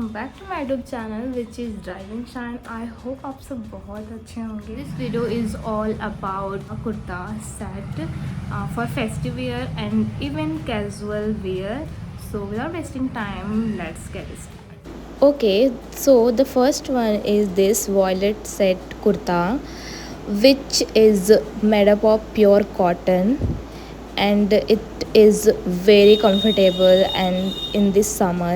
Welcome back to my YouTube channel which is Driving Shine. I hope आप सब बहुत अच्छे होंगे। This video is all about a kurta set for festive wear and even casual wear. So without wasting time let's get started. Okay, so the first one is this violet set kurta, which is made up of pure cotton, and it is very comfortable and in this summer.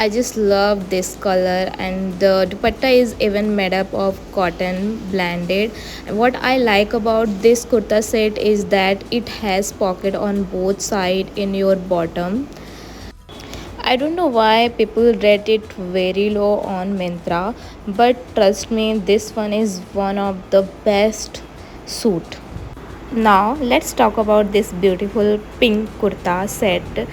I just love this color, and the dupatta is even made up of cotton blended. What I like about this kurta set is that it has pocket on both side in your bottom. I don't know why people rate it very low on Myntra, but trust me, this one is one of the best suit. Now let's talk about this beautiful pink kurta set.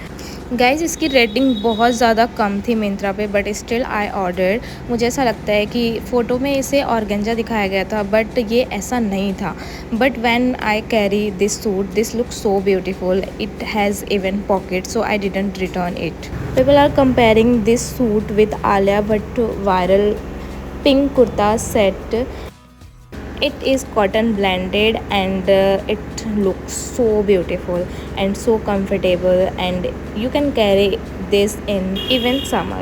Guys इसकी rating बहुत ज़्यादा कम थी मिंत्रा पे, but still I order. मुझे ऐसा लगता है कि फ़ोटो में इसे ऑर्गेंजा दिखाया गया था, बट ये ऐसा नहीं था। But when I carry this suit, this look so beautiful. It has even pocket, so I didn't return it. People are comparing this suit with Alia Bhatt viral pink kurta set. It is cotton blended, and it looks so beautiful and so comfortable, and you can carry this in even summer.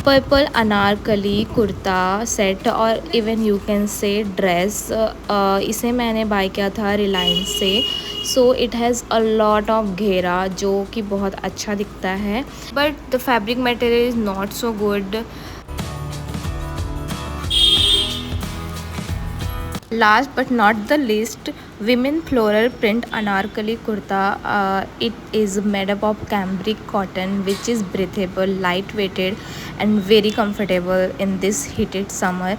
Purple Anarkali kurta set, और even you can say dress. इसे मैंने bye किया था रिलायंस से. So it has a lot of घेरा जो कि बहुत अच्छा दिखता है, but the fabric material is not so good. Last but not the least, women floral print Anarkali kurta. It is made up of cambric cotton, which is breathable, lightweighted, and very comfortable in this heated summer.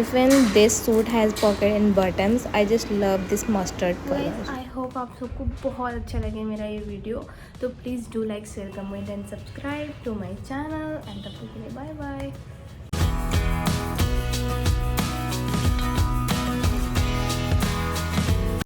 Even this suit has pocket and buttons. I just love this mustard color. I hope आप सबको बहुत अच्छा लगे मेरा ये video. तो please do like, share, comment and subscribe to my channel. And तब तक के लिए बाय बाय.